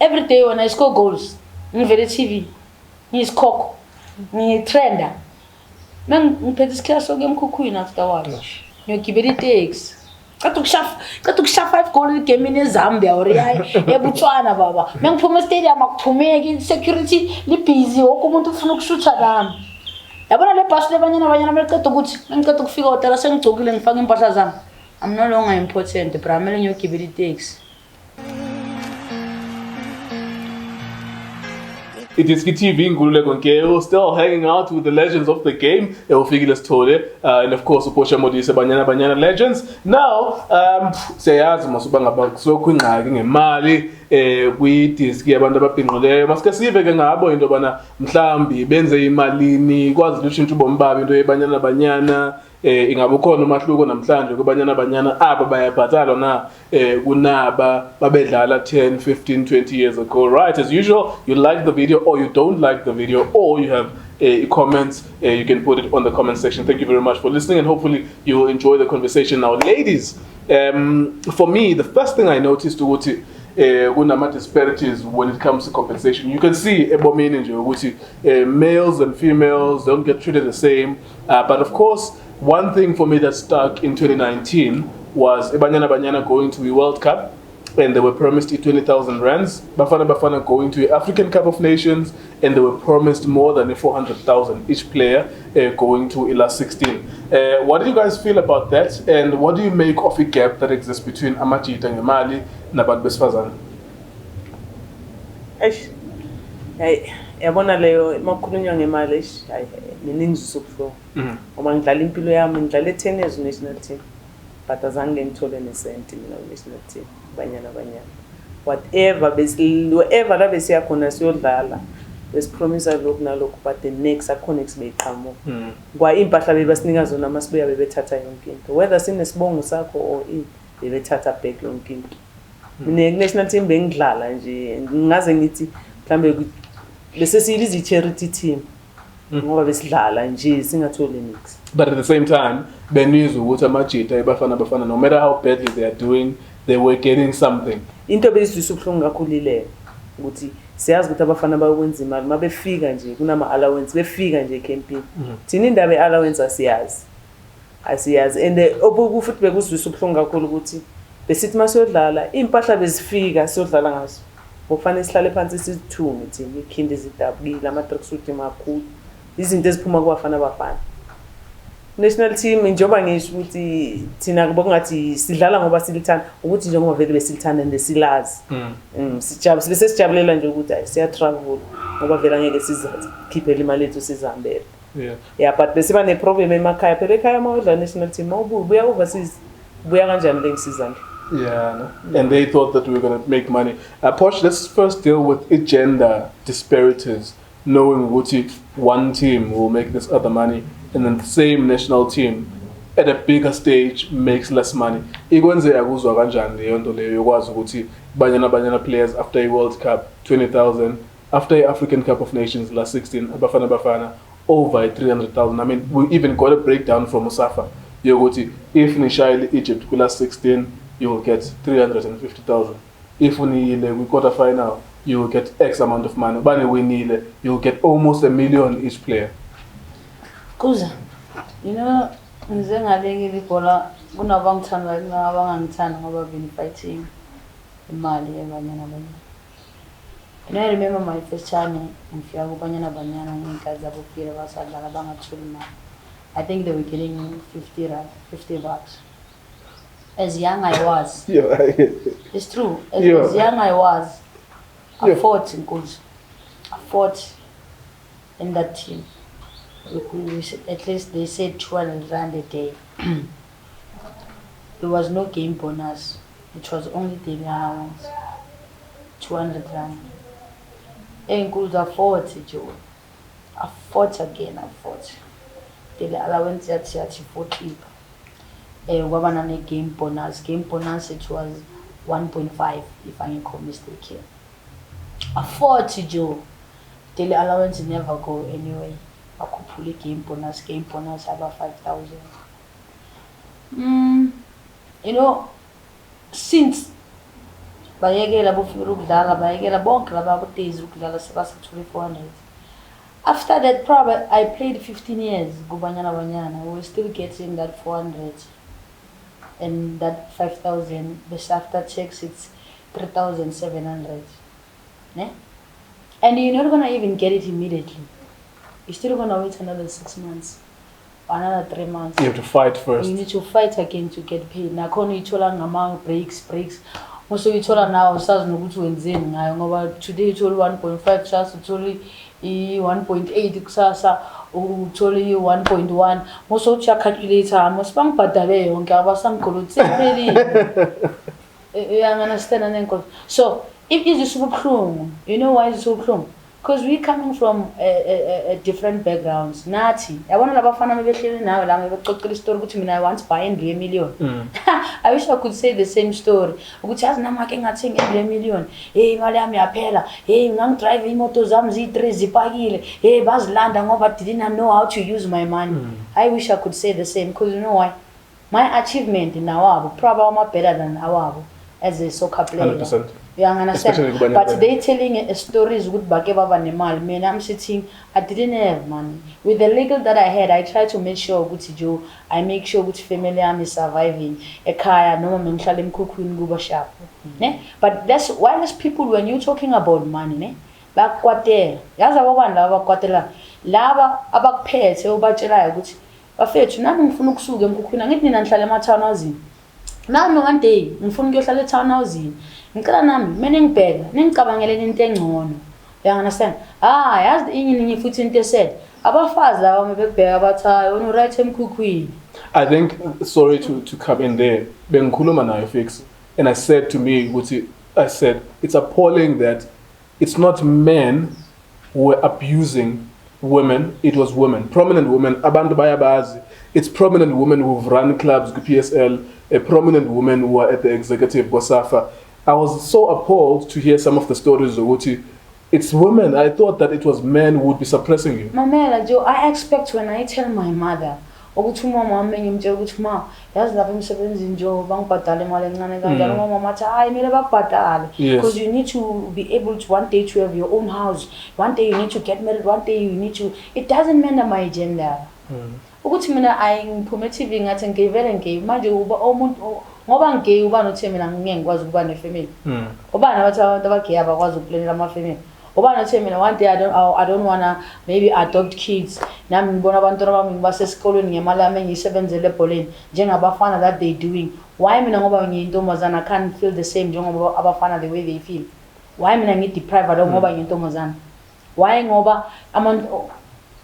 every day when I score goals, ngivele TV, ngiyisikhokho, ngiyitrenda. Ngiphethe isikhathi sokuya emkhukhwini afterwards. Ngiyogibela itaxi. Qathi ukusha 5 goal game in Zambia or eBotswana baba. Mengiphuma stadium akuphumeki security libusy wonke umuntu ufuna ukushutha nami. Yabona le bus lebanyana meliqeda ukuthi ngiceda ukufika hotel sengigcokile ngifaka impahla zami. I'm no longer important, but I'm telling you, keep it takes. It is TV Ngululeko Nkeo, still hanging out with the legends of the game, Fikile Sithole, and of course, Portia Modise Banyana Banyana legends. Now, siyazi masubanga bakusokhwingqaki ngemali kwi-diski abantu ababhinqileyo. Maske sive ke ngabo into bana mhlambi benze imalini kwazi lushintsha ubomi babo into yeBanyana Banyana. Ingabe ukhona umahluko namhlanje kuBanyana Banyana aba bayabhatalwa na kunaba babedlala 10, 15, 20 years ago. Right, as usual, you like the video or you don't like the video or you have comments, you can put it on the comment section. Thank you very much for listening and hopefully you will enjoy the conversation. Now ladies, for me the first thing I noticed ukuthi kunama disparities when it comes to compensation. You can see ebomini nje ukuthi males and females don't get treated the same, but of course one thing for me that stuck in 2019 was Banyana Banyana going to the World Cup and they were promised 20,000 rands. Bafana going to the African Cup of Nations and they were promised more than 400,000 each player going to the last 16. What do you guys feel about that and what do you make of the gap that exists between Amajita and Mali nabantu besifazane? Yabona leyo makhulunywa ngemali miningi sokusho uma ngidlala impilo yami ngidlala 10 years national team but azange ngithole nesenti mina national team Banyana whatever la besiya khona siyodlala besipromisa lokhu nalokhu but the next akhona sibeyiqhamuka kwa impahla bebasinika zona masibuya bebethatha yonke into whether sinesibongo sakho or bebethatha back yonke into mina national team bengidlala nje ngaze ngithi mhlambe bese siyilizi charity team ngoba besidlala nje singatholi mix. But at the same time benizwe ukuthi amajita ebafana no matter how badly they are doing they were getting something. Into besizwe ubhlungu kakhulu ile ukuthi siyazi ukuthi abafana bayokwenza imali mabefika nje kunama allowance befika nje camping thina indaba allowance asiyazi and obuku futhi bekuzwisa ubhlungu kakhulu ukuthi besithi masiyodlala impahla bezifika siyodlala ngaso kufanele sihlale phansi sizithume thina ikhindi zidabukile ama tracksuit emakhulu izinto eziphuma kwabafana abafana national team njengoba ngisho ukuthi thina kuba ngathi sidlala ngoba silithanda ukuthi njengoba vele besilithanda ndesilazi sijabule sesijabulela nje ukuthi siya travel ngoba vele angeke sizakhiphe imali ethu sizihambele but besiba ne problem emakhaya phela ekhaya mawudla national team mawubuya overseas buya kanjani lengisizana. Yeah, no? And they thought that we were going to make money. Portia, let's first deal with gender disparities, knowing what one team will make this other money, and then the same national team at a bigger stage makes less money. Ikwenze akuzwa kanjani leyo nto leyo yokwazi ukuthi Banyana players after a World Cup 20,000, after a African Cup of Nations last 16, bafana over 300,000. I mean, we even got a breakdown from Musafa. Yoguti, if Nishai Egypt last 16, you will get 350,000. If we quarter final, you will get X amount of money. But we need you will get almost $1 million each player. Kuza, you know, nzengalengi libola kunabangithanda nabangangithanda ngoba been fighting imali eBanyana Banyana. And I remember my first channel ngifika kuBanyana Banyana ngikazi abofile basadlala bangathuli imali. I think they were getting 50 bucks. As young I was. Yeah. It's true. As young I was, I fought in coach. I fought in that team. At least they said 12 rand a day. There was no game bonus. It was only daily allowance. 200 rand. And coach, I fought, Joe. I fought again. Daily allowance at 40. Wabana game bonus. Game bonus it was 1.5 if I ain't mistaken. I fought Joe. Daily allowance never go anyway. I could pull a game bonus about 5,000. You know, since bayekela bofika ukudlala bayekela bonke laba abotezi ukudlala sebasathula 400. After that probably I played 15 years Banyana Banyana. We were still getting that 400 and that 5,000, but after checks it's 3,700. Ne? And you're not gonna even get it immediately. You're still gonna wait another 6 months, another 3 months. You have to fight first. You need to fight again to get paid. Nakhona ithola ngama breaks. Also ithola now usazi nokuthi wenzeni ngayo ngoba today ithola 1.5 kusasa utholi 1.8 kusasa utholi 1.1 also ucha calculator masibangibhadale yonke abasangigolothi sephelile. You understand and so if it's so buhlungu, you know why it's so buhlungu? Because we coming from a different backgrounds. Nathi, yabona labafana bebehleli nawe la bexoxela story ukuthi mina I want to buy a million. I wish I could say the same story. Ukuthi yazi nama ke ngathenga a million. Hey imali yami yaphela. Hey ngangidrive imoto zami zi3 zipakile. Hey bazilanda ngoba didn't know how to use my money. I wish I could say the same because you know why? My achievement in awabo probably better than awabo as a soccer player. 100%. You understand? But they telling stories with Bakeba and Nemal. Man, I'm sitting, I didn't have money. With the legal that I had, I tried to make sure I make sure which family I'm surviving. A kaya, no man shall him cook in Guba shop. But that's why there's people when you're talking about money, back what there. Yaza one lava quatela. Lava about pets, or bachelor, which a fetch, nothing for Nuxug and Kukuna, getting and Shalamatown. Now one day, mfuna kuyohlala town housing. Ngicela nami mina ngibheka ningicabangele into engcono. You understand? Yazi iningi futhi into esaid. Abafazi laba mebebheka abathayo wena right emkhukhwini. I think sorry to come in there. Bengikhuluma nayo fix and I said to me it's appalling that it's not men who were abusing women, it was women, prominent women, abantu bayabazi. It's prominent women who've run clubs, PSL, a prominent woman who are at the executive Bosafa. I was so appalled to hear some of the stories of Uti. It's women. I thought that it was men who would be suppressing you. Mamela Joe, I expect when I tell my mother, ukuthi mama ngimtshela ukuthi ma yazi lapha emsebenzini nje bangibhadale imali encane kanjalo mama mathi hayi mele bakubhadale because you need to be able to one day to have your own house, one day you need to get married, one day you need to, it doesn't matter my gender. Ukuthi mina ayingiphume TV ngathi ngivele ngiyi manje uba umuntu ngoba ngigay uba nothi mina ngeke ngikwazi ukuba nefamily. Ubani abathi abantu abagay abakwazi ukuplanela ama family. Ubani nothi mina one day I don't wanna maybe adopt kids. Nami ngibona abantu abami basesikolweni ngemali yami engiyisebenzele ebholeni njengabafana that they doing. Why mina ngoba ngiyintombazana I can't feel the same njengoba abafana the way they feel. Why mina ngideprive ngoba ngiyintombazana. Why ngoba amantu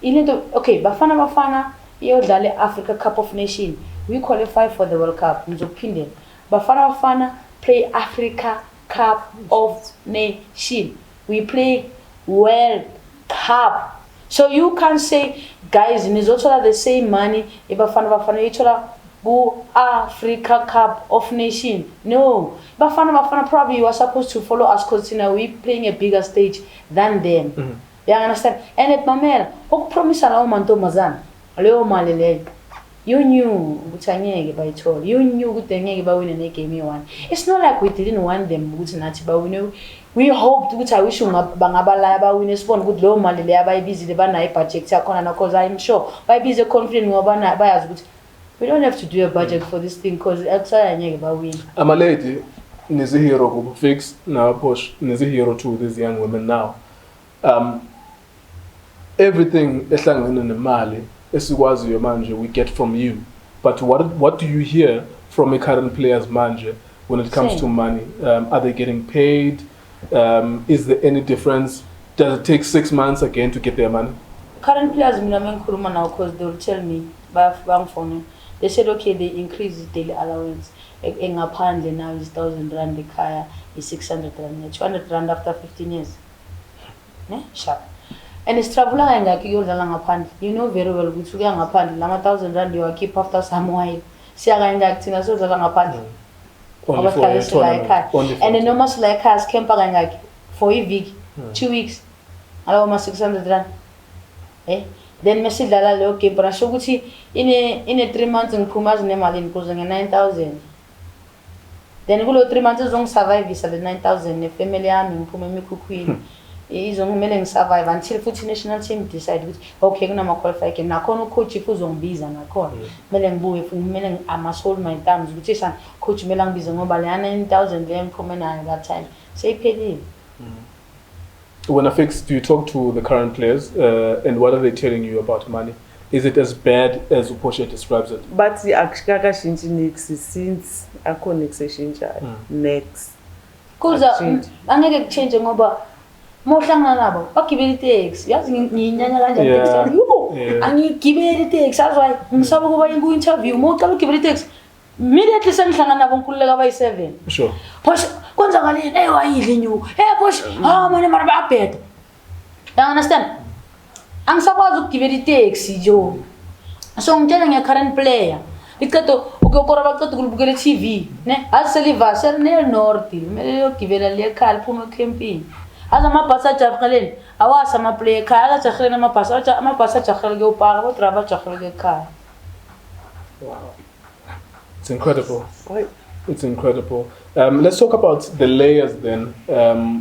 into okay bafana iyodlala Africa Cup of Nations. We qualify for the World Cup. Ngizophinde. Bafana play Africa Cup of Nations. We play World Cup. So you can't say guys nizothola the same money ibafana ithola ku Africa Cup of Nations. No. Bafana probably you are supposed to follow us because we playing a bigger stage than them. You understand? And at Mamela, promise ala umantombazana. Leo malele. You knew ukuthi by told. You knew ukuthi ngeke bawine ne game one. It's not like we didn't want them ukuthi nathi bawine. We hoped ukuthi I wish bangabalaya bawine sibone ukuthi leo malele abayibizile banayo budget yakhona na because I'm sure bayibize confident ngoba bayazi ukuthi we don't have to do a budget for this thing because akusaya ngeke bawine. I'm a lady nizi hero kubu fix now push nizi hero to these young women now. Everything ehlangene nemali esikwaziyo manje we get from you, but what do you hear from a current players manje when it comes to money? Are they getting paid? Is there any difference? Does it take 6 months again to get their money? Current players mina mengikhuluma now because they will tell me bayangifona. They said okay they increase the daily allowance engaphandle now is 1,000 rand ekhaya is 600 rand 200 rand after 15 years ne sharp. And it's travel ngaki yodlala ngaphandle. You know very well ukuthi uya ngaphandle lama 1,000 rand you keep after some while. Siya ngaki thina sodlala ngaphandle. Only for a tournament. And the normal like us camp ngaki for a week, 2 weeks. Aloma 600 rand. Then mesidlala leyo game but asho ukuthi in a 3 months ngiphuma nemali ngikuze nge 9,000. then kulo 3 months izongisurvive le 9,000 nefamily yami ngiphume emikhukhwini izongimele ngisurvive until futhi national team decide ukuthi okay kunama qualify game nakhona ucoach if uzongibiza nakhona kumele ngibuye futhi kumele ama-sold my thumbs ukuthi sana coach kumele angibize ngoba le 9,000 le ngiphume nayo that time seyiphelile. When I fix, do you talk to the current players and what are they telling you about money? Is it as bad as Portia describes it? But akashintshi nix since akho nix eshintshayo next kuza angeke kuchange ngoba mohlangana nabo bagibela itaxi yazi ngiyinyanya kanjani itaxi yubo angigibela itaxi azwayi ngisaba kuba ku interview mocala ugibela itaxi immediately sengihlangana nabo nkululeka abayi7 sure Portia kwenzakaleni wayidla inyuku Portia manje mara bayabheda you understand angisakwazi ukugibela itaxi jo so ngitshela nge-current player iqedo ukuyokora baqeda ukulibukela TV ne aseliva serne north kumele yogibela le ekhaya liphuma ecampini aza amabhasi ajahileni awasi ama-player ekhaya akajahileni amabhasi ajahile kuyopaka bodriver ajahile ekhaya. Wow, it's incredible. It's incredible. Let's talk about the layers then,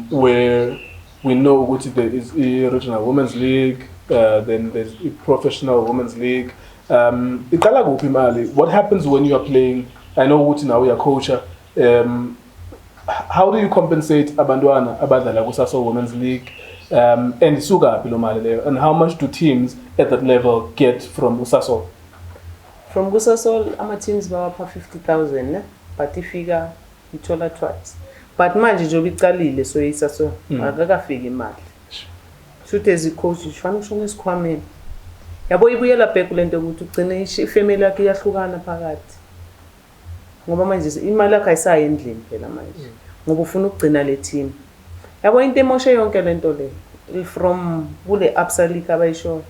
where we know which there is a regional women's league, then there's a professional women's league. What happens when you are playing? I know which now we are coach. How do you compensate abantwana abadlala kuSasol Women's League and suka philomali leyo, and how much do teams at that level get from uSasol? From kuSasol ama-teams bawapha 50,000 but ifika ithola twice but manje njengoba icalile so iSasol akakafiki imali futhi as coach ufanele ushone esikhwameni yabo ibuyela back lento ukuthi ugcine ifamily yakhe iyahlukana phakathi ngoba manje imali yakhe ayisayi endlini phela manje ngoba ufuna ukugcina le team yabo into emoshe yonke lento le from kule Absa League abayisho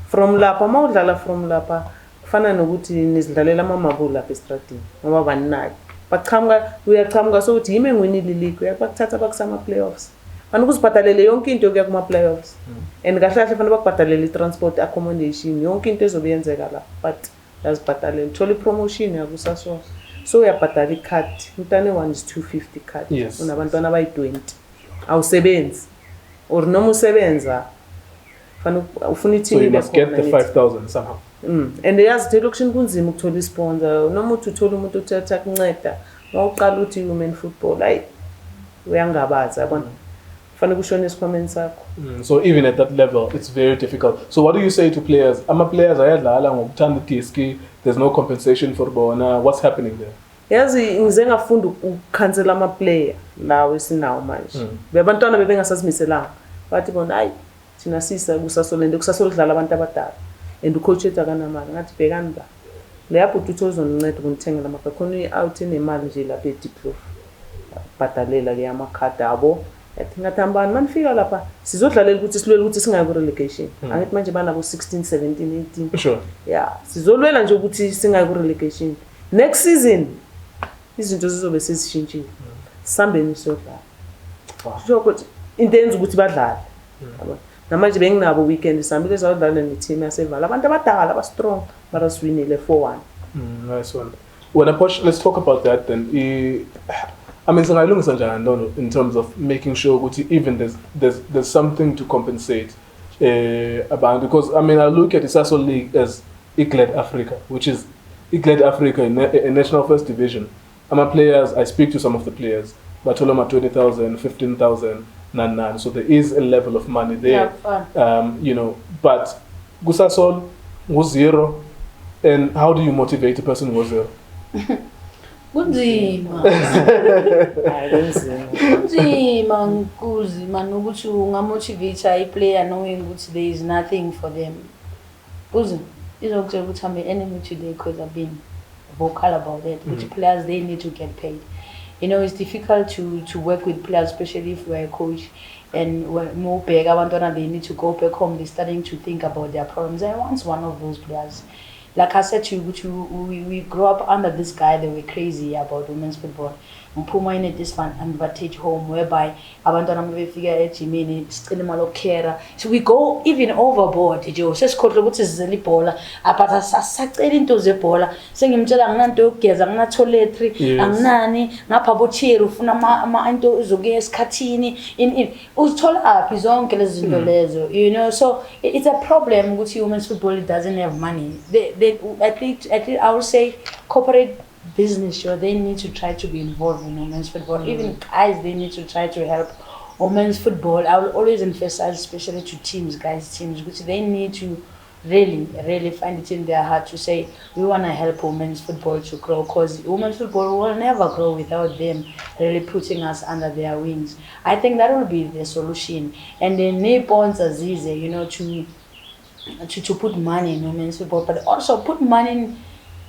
from lapha mawudlala from lapha kufana nokuthi nizidlalela amamabula lapha estradini ngoba baninayo baqhamuka uyaqhamuka so ukuthi yimi engwinile league uyakuthatha bakusama playoffs fana ukuzibhatalele yonke into yokuya kuma playoffs and kahle kahle fana bakubhatalele transport accommodation yonke into ezobiyenzeka la but lazibhatalele thola promotion yakuSasol so uyabhatala icard umntane one is 250 card unabantwana abayi20 awusebenzi or noma usebenza fana ufuna so you must get the 5,000 somehow. And yazi location kunzima ukuthola isponsor noma uthi uthola umuntu uthatha kunceda mawuqala uthi women football hayi uyangabaza yabona fanele kushone esikhwameni sakho. So even at that level it's very difficult. So what do you say to players? Ama-players ayadlala ngokuthanda idiski, there's no compensation for bona. What's happening there? Yazi ngize ngafunda ukukhansela ama-player lawo esinawo manje bebantwana bebengasazimiselanga bathi bona hayi thina sisa kuSasol and kuSasol kudlala abantu abadala and ucoach ethu akanamali ngathi bhekani la lapho uthi uzonceda ukunithengela amabhakho khona i-out enemali nje lapha eDiplo bhatalela ke amakhadi abo yathi ngathambani manifika lapha sizodlalela ukuthi silwele ukuthi singayi ku relegation angithi manje banabo 16 17 18 Sure. Yeah sizolwela nje ukuthi singayi ku relegation next season izinto zizobe sezishintshile sambeni sodlala sho ukuthi into enza ukuthi badlale namanje benginabo weekend sambile zawudlala neteam yasevala abantu abadala aba strong mara swinile 4-1. Nice one. When approach, let's talk about that then. I mean, singayilungisa njani ndono in terms of making sure ukuthi even there's something to compensate about, because I mean I look at the Sasol League as Igled Africa, which is Igled Africa in a national first division. Players, I speak to some of the players, but told them at 20,000, 15,000, none. So there is a level of money there. Yeah, you know, but Gusasol was zero, and how do you motivate a person who was zero? Kunzima. Kunzima kunzima nokuthi ungamotivate player knowing ukuthi there is nothing for them. Kunzima. Izokutshela ukuthi I'm an enemy today because I've been vocal about it. Which players they need to get paid. You know, it's difficult to work with players, especially if we're a coach and we're more big. They need to go back home. They're starting to think about their problems. I once one of those players. Like I said to you, we grew up under this guy that we're crazy about women's football. ngiphuma in a disadvantage home whereby abantwana mabefika ejimini sicela imali yokukhera. So we go even overboard nje sesikhohle ukuthi sizele ibhola apha sasacela into zebhola sengimtshela nginanto yokugeza ngina toiletry anginani ngapha bocheri ufuna ama into izokuya esikhathini uzithola aphi zonke lezi zinto lezo, you know. So it's a problem ukuthi women's football doesn't have money. They at least I would say corporate business, sure, they need to try to be involved in women's football. Even guys, they need to try to help women's football. I will always emphasize, especially to teams, which they need to really find it in their heart to say, we want to help women's football to grow, because women's football will never grow without them really putting us under their wings. I think that will be the solution. And then sponsors, you know, to put money in women's football, but also put money in.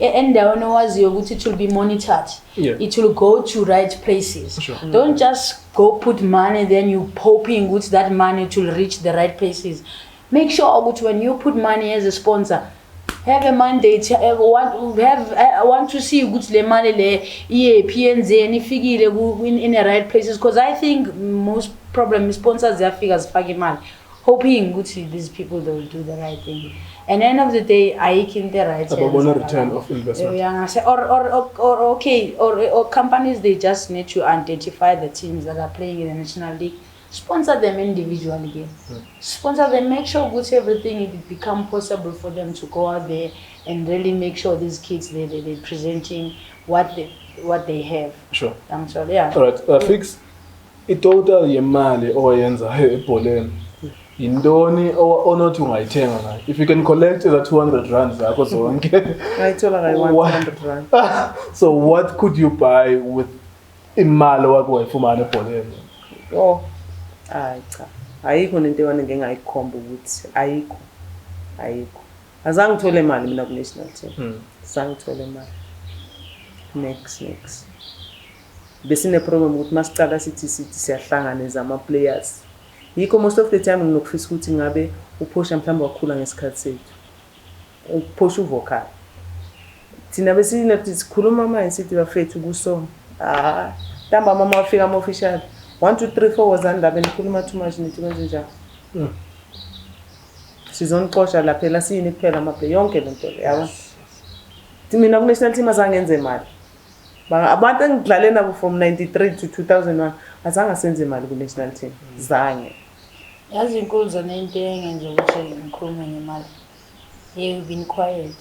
And it will be monitored. It will go to right places. Sure. Don't just go put money, then you hoping with that money to reach the right places. Make sure when you put money as a sponsor, have a mandate. Want to see good le money le PNZ and Fikile in the right places. Because I think most problem sponsors their figures fucking money, hoping good these people they will do the right thing. And at the end of the day, I can the right return of investment. Or companies, they just need to identify the teams that are playing in the National League, sponsor them individually. Sponsor them, make sure good everything it become possible for them to go out there and really make sure these kids they're presenting what they have. Sure. I'm sorry. Yeah. All right. Fix total yemali oyenza ebholeni. Indoni onothi ungayithenga ngayo. If you can collect the 200 rand zakho zonke. Ngayithola ngayo 100 rand. So what could you buy with imali wakho wayifumana ebholeni? Oh. Cha. Ayikho into ewani ngengayikhomba ukuthi ayikho. Azange ngithole imali mina ku national team. Azange ngithole imali. Next. Besine problem ukuthi masicala sithi siyahlanganisa ama players. Yiko most of the time nginokufisa ukuthi ngabe uPortia mhlawumbe wakhula ngesikhathi sethu. UPortia uvocal. Thina besina sikhuluma manje sithi bafethu kusona. Tamba mama wafika ama official. 1 2 3 4 wazandaba nikhuluma too much nithi kwenze njalo. Sizonixosha lapha phela siyini kuphela amaplay yonke lento le yabo. Mina ku national team azange ngenze imali. Abantu engidlale nabo from 93 to 2001 azange senze imali ku national team. Zange. Yazi inkulu zona into engenza ukuthi ngikhulume ngemali. We've been quiet.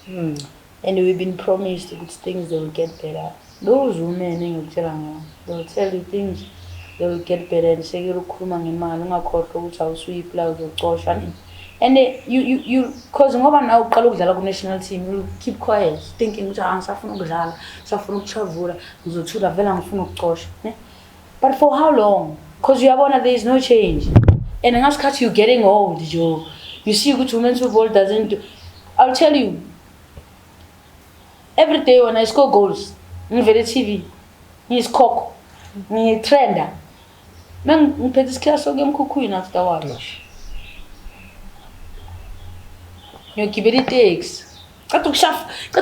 And we've been promised that things they will get better. Those women they will tell you things they will get better and say you ukukhuluma ngemali ungakhohlwa ukuthi awusuyipla uzocosha. And you cause ngoba na uqala ukudlala ku national team you keep quiet thinking ukuthi angisafuna ukudlala safuna ukutravel ngizothula vela ngifuna ukucosha, ne? But for how long? Because you are there is no change. And ngasikhathi you getting old, you see ukuthi women's football doesn't do. I'll tell you, every day when I score goals, ngivele TV, ngiyisikhokho, ngiyitrenda. Ngiphethe isikhathi soke emkhukhwini afterwards. Ngiyogibela itaxi. Qathi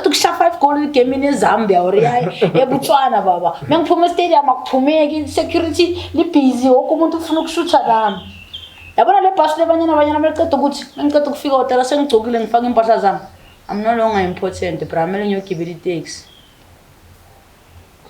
ukushafa 5 goal game in Zambia or eBotswana baba. Mengiphuma stadium akuphumeki security libusy wonke umuntu ufuna ukushutha nami. Yabona le bus lebanyana meliqeda ukuthi ngiceda ukufika hotel sengigcokile ngifaka impahla zami. I'm no longer important, bra mele ngiyogibela itaxi.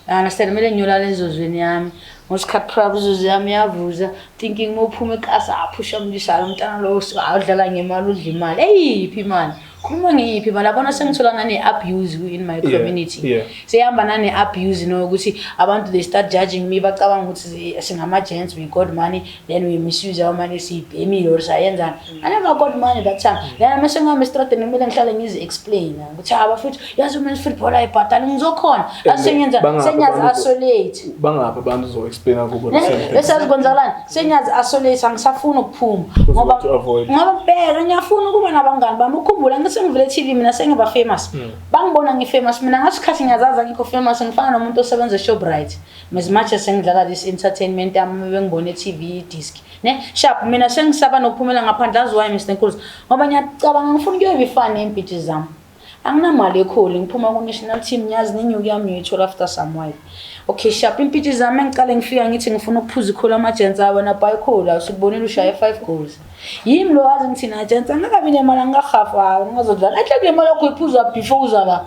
Understand mele ngiyolala ezozweni yami. Ngosikhathi problems yami yavuza thinking mophuma ekasa aphusha umdishala umntana lo adlala ngemali udla imali. Eyiphi man? Khuluma ngiyiphi balabona sengithola ngane abuse in my community. Seyihamba nane abuse ukuthi abantu they start judging me bacabanga ukuthi singama gents we got money then we misuse our money sibhemile or sayenza. I never got money that time. Then mesengama strategy ngimele ngihlale ngizi explain ukuthi abafethu yazi women's football ayibhatala ngizokhona. Asenyenza isolate. Bangapha abantu zo explain kubo lesazikwenzelana senyazi isolate angisafuna ukuphuma ngoba phela ngiyafuna ukuba nabangani bami ukhumbula sengivele TV mina sengiba famous bangibona ngifamous mina ngasikhathi ngiyazaza ngikho famous ngifana nomuntu osebenza eShoprite as much as ngidlala this entertainment yami bengibone TV disc ne sharp mina sengisaba nokuphumela ngaphandle aziwayo Mr Nkuluzi ngoba ngiyacabanga ngifuna ukuyobe fan empitch zami anginamali ekholi ngiphuma ku national team ngiyazi nenyuki yami ngiyithola after some while okay sharp impitches zami ngiqale ngifika ngithi ngifuna ukuphuza icola ama-agents abo na-buy cola usikubonile ushaye 5 goals yimi lo wazi ngithi na-agents angakabi nemali angahafa ngazodlala ehle kule mali yakho uyiphuza before uza la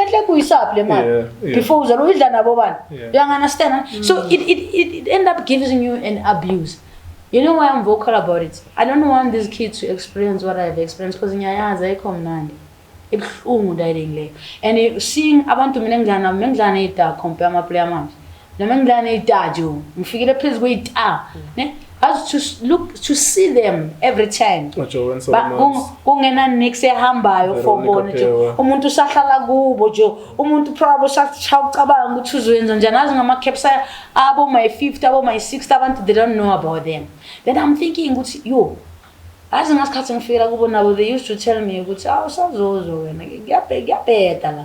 ehle kuyisaphi le mali before uza lo uyidla nabo bani you understand so it end up giving you an abuse. You know why I'm vocal about it? I don't want these kids to experience what I've experienced because ngiyayazi ayikho mnandi ibuhlungu directly leyo and seeing abantu mina ngidlana ita compare ama-player manje noma ngidlana ita nje ngifikile phezu kweyita ne has to see them every time kungena next ehambayo for bona nje umuntu usahlala kubo nje umuntu probably usacabanga ukuthi uzoyenza njani azi ngama-caps abo my 50 abo my 60 abantu they don't know about them. Then I'm thinking ukuthi yo azi ngasikhathi ngifika kubo nabo they used to tell me ukuthi usazozo wena ngiyabheda la.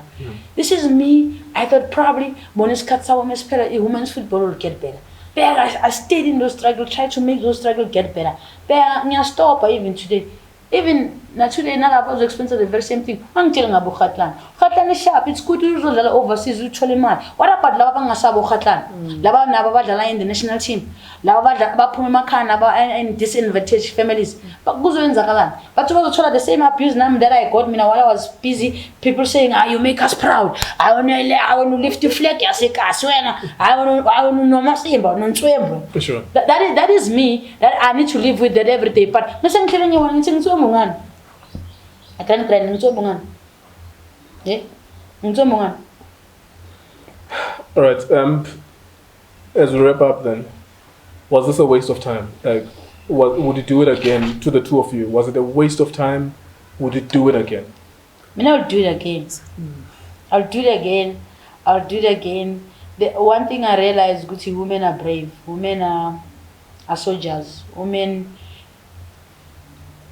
This is me. I thought probably bona isikhathi sabo mesiphela i-women's football will get better. But I stayed in those struggles, tried to make those struggles get better. But I stop even today. Even today, now I was experiencing the very same thing. I'm telling you about Khatlan. Khatlan is sharp. It's good to use overseas. What about Lava Ngasabo Khatlan? Lava Nababadala in the national team. Lava Pumakan and disadvantaged families. But Guzo in Zakalan. But you also the same abuse name that I got me while I was busy. People saying, you make us proud. I want to lift the flag. I want to know my symbol. For sure. That is me. That I need to live with that every day. But I'm telling you one thing. I can't cry. All right. As we wrap up, then, was this a waste of time? Like, would you do it again? To the two of you, was it a waste of time? Would you do it again? I'll do it again. I'll do it again. I'll do it again. The one thing I realized, Gucci, women are brave. Women are soldiers. Women.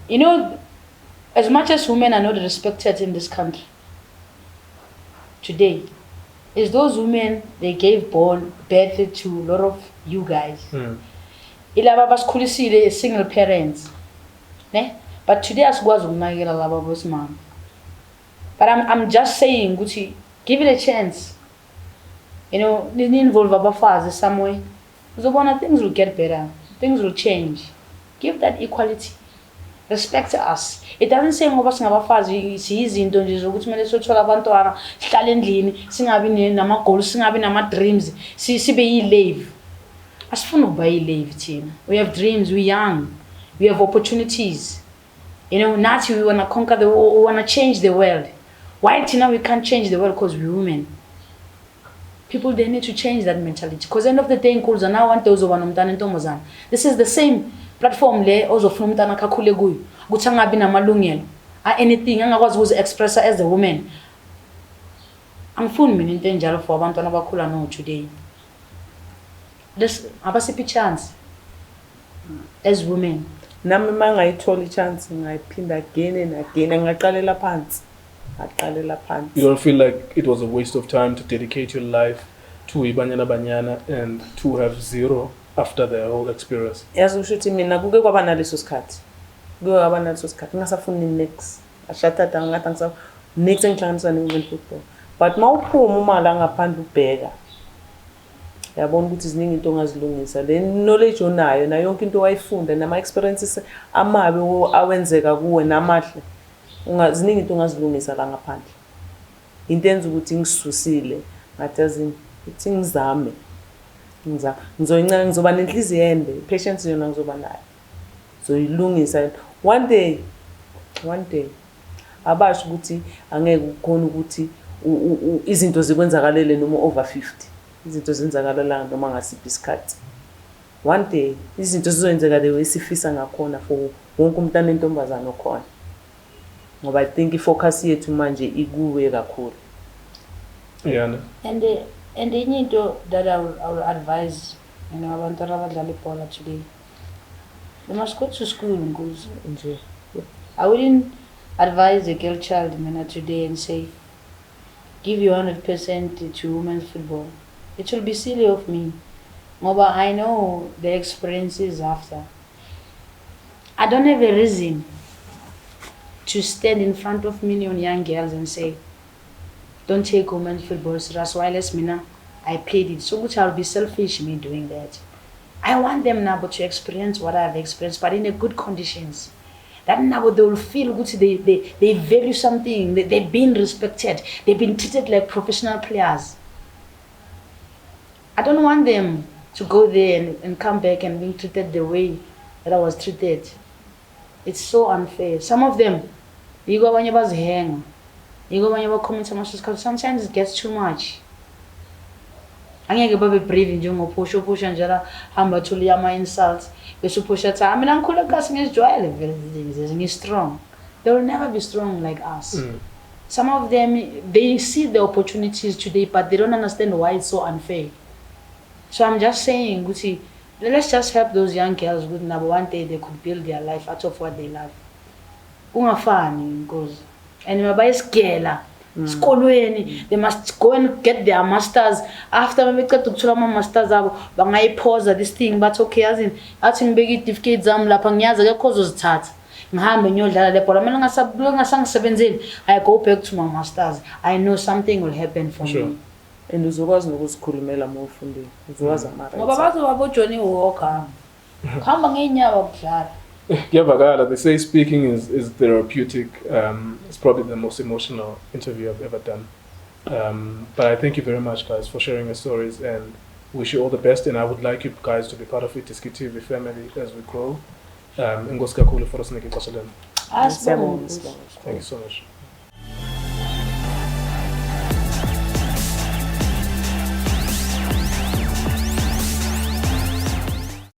You know, as much as women are not respected in this country today, it's those women they gave birth to a lot of you guys. Ilaba basikhulisile single parents, ne? But today asikwazi ukunakekela laba bosimama. But I'm just saying, Gucci, give it a chance. You know, need involve abafazi some way. Uzobona things will get better. Things will change. Give that equality. Respect us. It doesn't say ngoba singabafazi siyizinto nje zokuthi kumele sothola abantwana sihlale endlini singabi nama goals singabi nama dreams sibe yi-slave. Asifuna ukuba yi-slave thina. We have dreams, we young. We have opportunities. You know, naturally we want to conquer we want to change the world. Why thina we can't change the world because we're women? People they need to change that mentality because end of the day nkuluza now want those oba nomntana entombazana. This is the same platform le ozofuna umntana kakhule kuyo ukuthi angabi namalungelo anything angakwazi ukuze express as a woman. Angifuni mina into enjalo for abantwana abakhula no today. This abasiphi chance as women. Nami mangayithola chance ngayiphinda again and again ngaqalela phansi. You don't feel like it was a waste of time to dedicate your life to Banyana Banyana and to have zero after the whole experience? Yazi ushuthi mina kuke kwaba naleso sikhathi. Ngasafuni next. Ashatata ngathi ngisafuna next engihlanganisa ne-women football. But mawuphuma uma la ngaphandle ubheka. Yabona ukuthi ziningi into ongazilungisa. Le knowledge onayo na yonke into wayifunda nama experiences amabi awenzeka kuwe namahle. Ziningi into ongazilungisa la ngaphandle. Into enza ukuthi ngisusile ngathi yazini ukuthi ngizame. Ngizoba nenhliziyo ende, patience yona ngizoba nayo. Zoyilungisa one day abasho ukuthi angeke ukhona ukuthi izinto zikwenzakalele noma over 50. Izinto zenzakalela noma ngasiphi isikhathi. One day izinto zizoyenzeka leyo esifisa ngakhona for wonke umntana entombazana okhona. Ngoba I think ifocus yethu manje ikuwe kakhulu. Yeah. And enye into that I will advise, you know, abantwana abadlala ibhola today. They must go to school because I wouldn't advise a girl child today and say, give you 100% to women's football. It will be silly of me. But I know the experiences after. I don't have a reason to stand in front of million young girls and say, don't take women's football serious. Why let's mina I paid it. So which I'll be selfish me doing that. I want them now to experience what I've experienced, but in a good conditions. That now they will feel good. They value something. They've been respected. They've been treated like professional players. I don't want them to go there and come back and being treated the way that I was treated. It's so unfair. Some of them, you go when you was hang, you go when you were coming to my because sometimes it gets too much. Angeke babe brave njengo Portia njalo hamba thuli ama insults bese Portia tha mina ngikhule kasi ngizijwayele vele lezi ngi strong. They will never be strong like us. Some of them, they see the opportunities today but they don't understand why it's so unfair. So I'm just saying, Gucci, let's just help those young girls with number one day they could build their life out of what they love. Ungafani because and mabayisgela esikolweni they must go and get their masters. After beqeda ukuthola ama masters abo bangayiphoza this thing but okay athi ngibeke certificate zami lapha ngiyazi ke cause uzithatha ngihambe ngiyodlala le bhola mina ngasebenzeli I go back to my masters. I know something will happen for me. And uzokwazi nokuzikhulumela uma ufundile uzokwazi ama-rights Ngoba bazo Johnny Walker khamba ngeenyawo kudlala. Yeah, they say speaking is therapeutic. It's probably the most emotional interview I've ever done. But I thank you very much, guys, for sharing your stories and wish you all the best. And I would like you guys to be part of it, Iski TV family, as we grow. Ngozi kakhulu for us. Thank you so much.